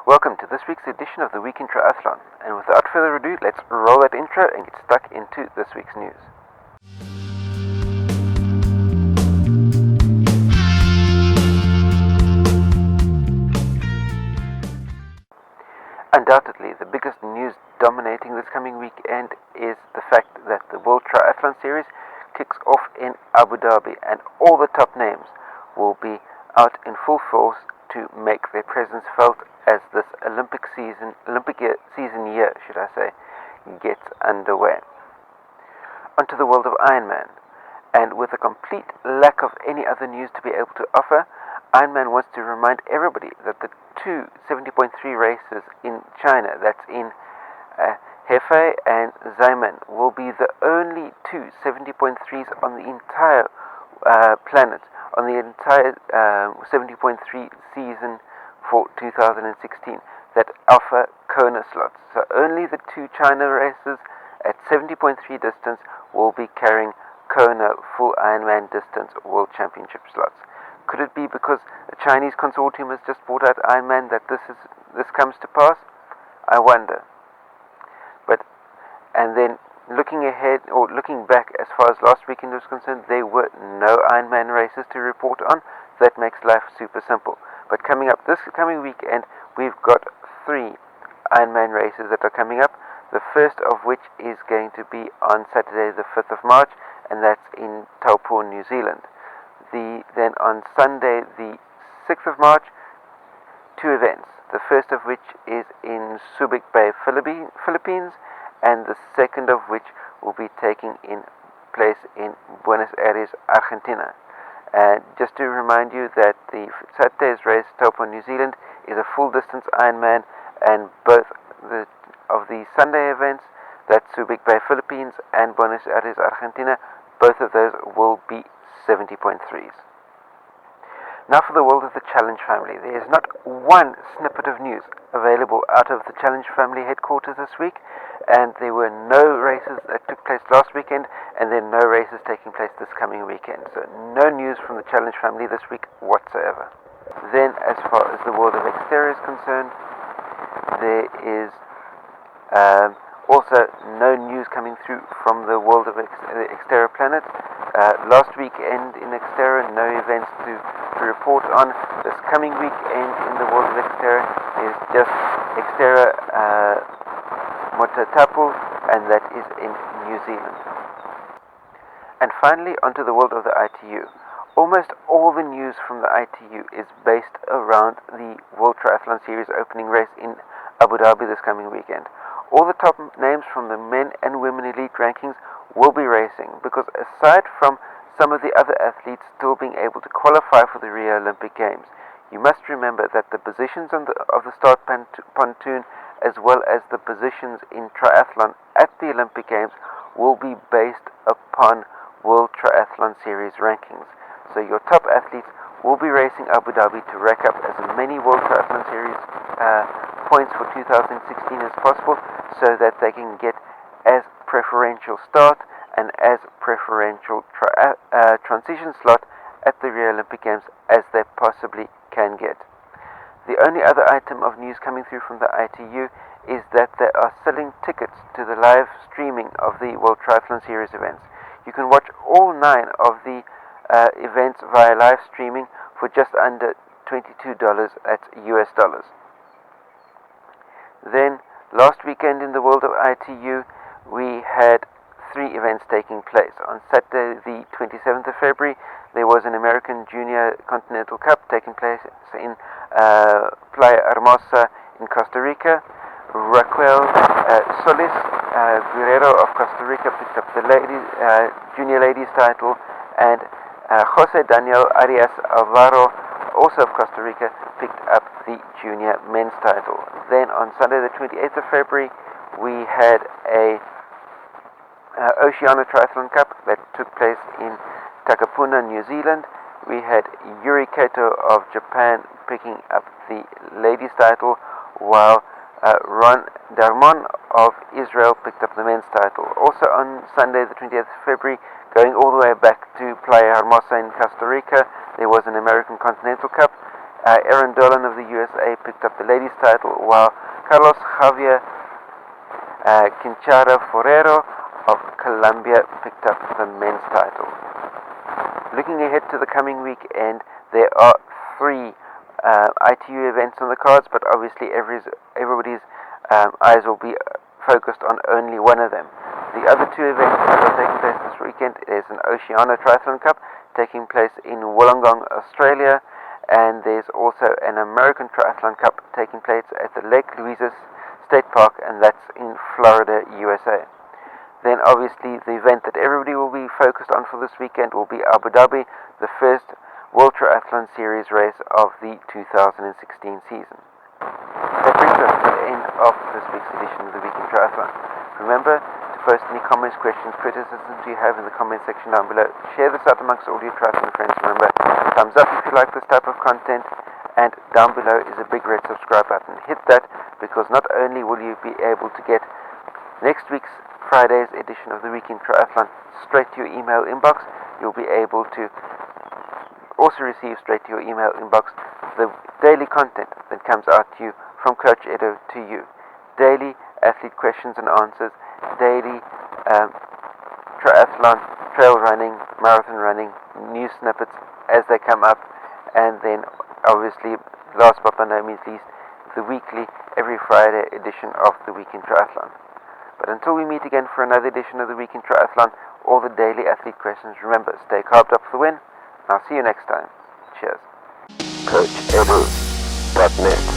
Welcome to this week's edition of the Week in Triathlon, and without further ado, let's roll that intro and get stuck into this week's news. Undoubtedly, the biggest news dominating this coming weekend is the fact that the World Triathlon Series kicks off in Abu Dhabi, and all the top names will be out in full force to make their presence felt as this Olympic season year, gets underway. Onto the world of Ironman, and with a complete lack of any other news to be able to offer, Ironman wants to remind everybody that the two 70.3 races in China, that's in Hefei and Xiamen, will be the only two 70.3s on the entire planet, on the entire 70.3 season for 2016 that offer Kona slots. So only the two China races at 70.3 distance will be carrying Kona full Ironman distance World Championship slots. Could it be because the Chinese consortium has just bought out Ironman that this comes to pass? I wonder. And then looking ahead, or looking back as far as last weekend was concerned, there were no Ironman races to report on. That makes life super simple. But coming up this coming weekend, we've got 3 Ironman races that are coming up. The first of which is going to be on Saturday the 5th of March, and that's in Taupo, New Zealand. Then on Sunday the 6th of March, 2 events. The first of which is in Subic Bay, Philippines, and the second of which will be taking place in Buenos, Argentina. And just to remind you that the Saturday's race, Taupo, New Zealand, is a full-distance Ironman, and both of the Sunday events, that's Subic Bay, Philippines, and Buenos Aires, Argentina, both of those will be 70.3s. Now for the world of the Challenge family. There is not one snippet of news available out of the Challenge family headquarters this week, and there were no races that took place last weekend, and there are no races taking place this coming weekend. So no news from the Challenge family this week whatsoever. Then, as far as the world of Xterra is concerned, there is also no news coming through from the world of the Xterra planet. Last weekend in Xterra, no events to report on. This coming weekend in the world of Xterra is just Xterra Taupo, and that is in New Zealand. And finally, onto the world of the ITU. Almost all the news from the ITU is based around the World Triathlon Series opening race in Abu Dhabi this coming weekend. All the top names from the men and women elite rankings will be racing, because aside from some of the other athletes still being able to qualify for the Rio Olympic Games, you must remember that the positions of the start pontoon, as well as the positions in triathlon at the Olympic Games, will be based upon World Triathlon Series rankings. So your top athletes will be racing Abu Dhabi to rack up as many World Triathlon Series points for 2016 as possible, so that they can get as preferential start and as preferential transition slot at the Rio Olympic Games as they possibly can get. The only other item of news coming through from the ITU is that they are selling tickets to the live streaming of the World Triathlon Series events. You can watch all 9 of the events via live streaming for just under $22, that's US dollars. Then, last weekend in the world of ITU, we had 3 events taking place. On Saturday, the 27th of February, there was an American Junior Continental Cup taking place in Playa Hermosa in Costa Rica. Raquel Solis Guerrero of Costa Rica picked up the junior ladies title, and Jose Daniel Arias Alvaro, also of Costa Rica, picked up the junior men's title. Then on Sunday the 28th of February, we had a Oceania Triathlon Cup that took place in Takapuna, New Zealand. We had Yuri Kato of Japan picking up the ladies title, while Ron Darmon of Israel picked up the men's title. Also on Sunday the 20th of February, going all the way back to Playa Hermosa in Costa Rica, there was an American Continental Cup, Erin Dolan of the USA picked up the ladies' title, while Carlos Javier Quinchara Forero of Colombia picked up the men's title. Looking ahead to the coming weekend, there are 3 ITU events on the cards, but obviously everybody's eyes will be focused on only one of them. The other 2 events that are taking place this weekend is an Oceania Triathlon Cup taking place in Wollongong, Australia, and there's also an American Triathlon Cup taking place at the Lake Louise State Park, and that's in Florida, USA. Then obviously the event that everybody will be focused on for this weekend will be Abu Dhabi, the first World Triathlon Series race of the 2016 season. That brings us to the end of this week's edition of the Week in Triathlon. Remember to post any comments, questions, criticisms you have in the comment section down below. Share this out amongst all your triathlon friends. Remember, thumbs up if you like this type of content, and down below is a big red subscribe button. Hit that, because not only will you be able to get next week's Friday's edition of the Week in Triathlon straight to your email inbox, you'll be able to also receive straight to your email inbox the daily content that comes out to you from Coach Edo to you. Daily athlete questions and answers, daily triathlon, trail running, marathon running, news snippets as they come up, and then obviously, last but by no means least, the weekly, every Friday edition of the Week in Triathlon. But until we meet again for another edition of the Week in Triathlon, all the daily athlete questions, remember, stay carved up for the win. I'll see you next time. Cheers. CoachEdu.net